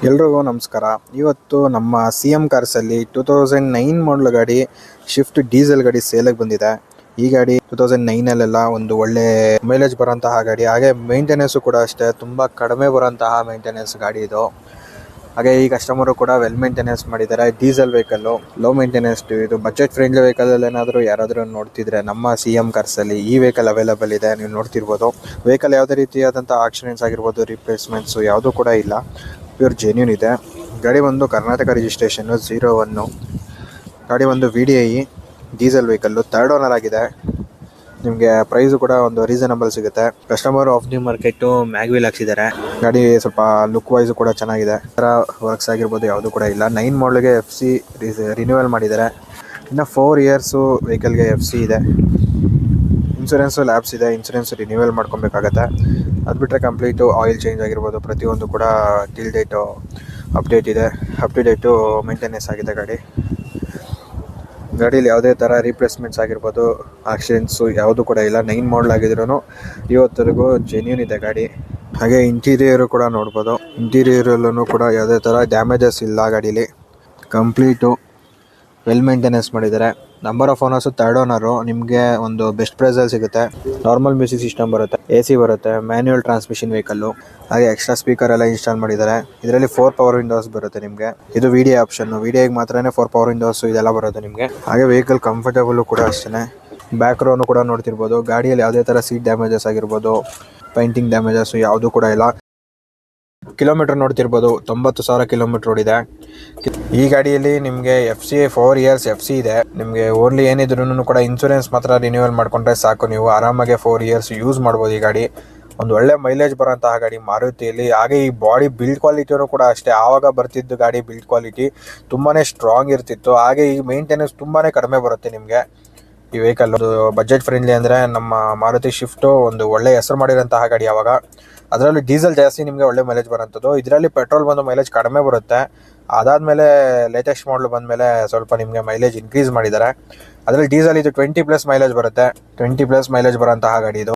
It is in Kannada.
ಎಲ್ರಿಗೂ ನಮಸ್ಕಾರ. ಇವತ್ತು ನಮ್ಮ ಸಿ ಎಮ್ ಕಾರ್ಸಲ್ಲಿ 2009 ಮಾಡಲ್ ಗಾಡಿ ಶಿಫ್ಟ್ ಡೀಸೆಲ್ ಗಾಡಿ ಸೇಲಿಗೆ ಬಂದಿದೆ. ಈ ಗಾಡಿ 2009 ಒಂದು ಒಳ್ಳೆ ಮೈಲೇಜ್ ಬರೋಂತಹ ಗಾಡಿ, ಹಾಗೆ ಮೇಂಟೆನೆನ್ಸು ಕೂಡ ಅಷ್ಟೇ ತುಂಬ ಕಡಿಮೆ ಬರೋಂತಹ ಮೇಂಟೆನೆನ್ಸ್ ಗಾಡಿ ಇದು. ಹಾಗೆ ಈ ಕಸ್ಟಮರು ಕೂಡ ವೆಲ್ ಮೇಂಟೆನೆನ್ಸ್ ಮಾಡಿದ್ದಾರೆ. Diesel vehicle, low maintenance. ಇದು ಬಜೆಟ್ ಫ್ರೆಂಡ್ಲಿ ವೆಹಿಕಲಲ್ಲಿ ಏನಾದರೂ ಯಾರಾದರೂ ನೋಡ್ತಿದ್ರೆ ನಮ್ಮ ಸಿ ಎಮ್ ಕಾರ್ಸಲ್ಲಿ ಈ ವೆಹಿಕಲ್ ಅವೈಲೇಬಲ್ ಇದೆ, ನೀವು ನೋಡ್ತಿರ್ಬೋದು. ವೆಹಿಕಲ್ ಯಾವುದೇ ರೀತಿಯಾದಂಥ ಆಕ್ಸಿಡೆಂಟ್ಸ್ ಆಗಿರ್ಬೋದು, ರಿಪ್ಲೇಸ್ಮೆಂಟ್ಸು ಯಾವುದೂ ಕೂಡ ಇಲ್ಲ, ಪ್ಯೂರ್ ಜೆನ್ಯೂನ್ ಇದೆ. ಗಾಡಿ ಒಂದು ಕರ್ನಾಟಕ ರಿಜಿಸ್ಟ್ರೇಷನ್ನು 01. ಗಾಡಿ ಒಂದು VDI diesel vehicle, 3rd owner ಆಗಿದೆ. ನಿಮಗೆ ಪ್ರೈಸು ಕೂಡ ಒಂದು ರೀಸನಬಲ್ ಸಿಗುತ್ತೆ. Customer of the market mag wheel ಹಾಕ್ಸಿದ್ದಾರೆ. ಗಾಡಿ ಸ್ವಲ್ಪ ಲುಕ್ ವೈಸು ಕೂಡ ಚೆನ್ನಾಗಿದೆ. ಥರ ವರ್ಕ್ಸ್ ಆಗಿರ್ಬೋದು ಯಾವುದೂ ಕೂಡ ಇಲ್ಲ. 9 ಮಾಡಲ್ಗೆ FC ರಿನ್ಯೂವಲ್ ಮಾಡಿದ್ದಾರೆ. ಇನ್ನು 4 ಇಯರ್ಸು ವೆಹಿಕಲ್ಗೆ FC ಇದೆ. ಇನ್ಸೂರೆನ್ಸು ಲ್ಯಾಬ್ಸ್ ಇದೆ, ಇನ್ಸೂರೆನ್ಸ್ ರಿನ್ಯೂವಲ್ ಮಾಡ್ಕೊಬೇಕಾಗತ್ತೆ. ಅದು ಬಿಟ್ಟರೆ ಕಂಪ್ಲೀಟು ಆಯಿಲ್ ಚೇಂಜ್ ಆಗಿರ್ಬೋದು, ಪ್ರತಿಯೊಂದು ಕೂಡ ಟಿಲ್ ಡೇಟು ಅಪ್ಡೇಟ್ ಇದೆ. ಅಪ್ ಟು ಡೇಟು ಮೇಂಟೆನೆನ್ಸ್ ಆಗಿದೆ ಗಾಡೀಲಿ ಯಾವುದೇ ಥರ ರೀಪ್ಲೇಸ್ಮೆಂಟ್ಸ್ ಆಗಿರ್ಬೋದು, ಆಕ್ಸಿಡೆಂಟ್ಸು ಯಾವುದೂ ಕೂಡ ಇಲ್ಲ. 9 ಮಾಡಲ್ ಆಗಿದ್ರೂ ಇವತ್ತರೆಗೂ ಜೆನ್ಯೂನ್ ಇದೆ ಗಾಡಿ. ಹಾಗೆ ಇಂಟೀರಿಯರು ಕೂಡ ನೋಡ್ಬೋದು. ಇಂಟೀರಿಯರಲ್ಲೂ ಕೂಡ ಯಾವುದೇ ಥರ ಡ್ಯಾಮೇಜಸ್ ಇಲ್ಲ ಗಾಡೀಲಿ. ಕಂಪ್ಲೀಟು ವೆಲ್ ಮೇಂಟೆನೆನ್ಸ್ ಮಾಡಿದ್ದಾರೆ. Number of owners 3rd owner. ನಿಮಗೆ ಒಂದು ಬೆಸ್ಟ್ ಪ್ರೈಸಲ್ಲಿ ಸಿಗುತ್ತೆ. ನಾರ್ಮಲ್ ಮ್ಯೂಸಿಕ್ ಸಿಸ್ಟಮ್ ಬರುತ್ತೆ, AC ಬರುತ್ತೆ, ಮ್ಯಾನ್ಯುವಲ್ ಟ್ರಾನ್ಸ್ಮಿಷನ್ ವೆಹಿಕಲ್ಲು. ಹಾಗೆ ಎಕ್ಸ್ಟ್ರಾ ಸ್ಪೀಕರ್ ಎಲ್ಲ ಇನ್ಸ್ಟಾಲ್ ಮಾಡಿದ್ದಾರೆ. ಇದರಲ್ಲಿ 4 ಪವರ್ ವಿಂಡೋಸ್ ಬರುತ್ತೆ ನಿಮಗೆ. ಇದು VDI ಆಪ್ಷನ್ನು. VDIಗೆ ಮಾತ್ರನೇ 4 ಪವರ್ ವಿಂಡೋಸು ಇದೆಲ್ಲ ಬರುತ್ತೆ ನಿಮಗೆ. ಹಾಗೆ ವೆಹಿಕಲ್ ಕಂಫರ್ಟಬಲು ಕೂಡ ಅಷ್ಟೇ. ಬ್ಯಾಕ್ ರೋನು ಕೂಡ ನೋಡ್ತಿರ್ಬೋದು. ಗಾಡಿಯಲ್ಲಿ ಯಾವುದೇ ಥರ ಸೀಟ್ ಡ್ಯಾಮೇಜಸ್ ಆಗಿರ್ಬೋದು, ಪೈಂಟಿಂಗ್ ಡ್ಯಾಮೇಜಸ್ಸು ಯಾವುದೂ ಕೂಡ ಇಲ್ಲ. ಕಿಲೋಮೀಟರ್ ನೋಡ್ತಿರ್ಬೋದು, 90,000 ಕಿಲೋಮೀಟರ್ ಓಡಿದೆ. ಈ ಗಾಡಿಯಲ್ಲಿ ನಿಮಗೆ FC 4 ಇಯರ್ಸ್ FC ಇದೆ. ನಿಮಗೆ ಓನ್ಲಿ ಏನಿದ್ರು ಕೂಡ ಇನ್ಸೂರೆನ್ಸ್ ಮಾತ್ರ ರಿನ್ಯೂವಲ್ ಮಾಡ್ಕೊಂಡ್ರೆ ಸಾಕು. ನೀವು ಆರಾಮಾಗೆ 4 ಇಯರ್ಸ್ ಯೂಸ್ ಮಾಡ್ಬೋದು. ಈ ಗಾಡಿ ಒಂದು ಒಳ್ಳೆ ಮೈಲೇಜ್ ಬರೋಂತಹ ಗಾಡಿ ಮಾರುತಿಯಲ್ಲಿ. ಹಾಗೆ ಈ ಬಾಡಿ ಬಿಲ್ಡ್ ಕ್ವಾಲಿಟಿನೂ ಕೂಡ ಅಷ್ಟೇ. ಆವಾಗ ಬರ್ತಿದ್ದು ಗಾಡಿ ಬಿಲ್ಡ್ ಕ್ವಾಲಿಟಿ ತುಂಬಾ ಸ್ಟ್ರಾಂಗ್ ಇರ್ತಿತ್ತು. ಹಾಗೆ ಈ ಮೇಂಟೆನೆನ್ಸ್ ತುಂಬಾ ಕಡಿಮೆ ಬರುತ್ತೆ ನಿಮಗೆ ಈ ವೆಹಿಕಲ್. ಬಜೆಟ್ ಫ್ರೆಂಡ್ಲಿ ಅಂದರೆ ನಮ್ಮ ಮಾರುತಿ ಶಿಫ್ಟು ಒಂದು ಒಳ್ಳೆ ಹೆಸರು ಮಾಡಿರೋಂತಹ ಗಾಡಿ. ಆವಾಗ ಅದರಲ್ಲಿ ಡೀಸೆಲ್ ಜಾಸ್ತಿ ನಿಮಗೆ ಒಳ್ಳೆ ಮೈಲೇಜ್ ಬರೋಂಥದ್ದು. ಇದರಲ್ಲಿ ಪೆಟ್ರೋಲ್ ಬಂದು ಮೈಲೇಜ್ ಕಡಿಮೆ ಬರುತ್ತೆ. ಅದಾದಮೇಲೆ ಲೇಟೆಸ್ಟ್ ಮಾಡಲ್ ಬಂದಮೇಲೆ ಸ್ವಲ್ಪ ನಿಮಗೆ ಮೈಲೇಜ್ ಇನ್ಕ್ರೀಸ್ ಮಾಡಿದ್ದಾರೆ. ಅದರಲ್ಲಿ ಡೀಸೆಲ್ ಇದು 20+ ಮೈಲೇಜ್ ಬರುತ್ತೆ. 20+ ಮೈಲೇಜ್ ಬರೋಂತಹ ಗಾಡಿ ಇದು.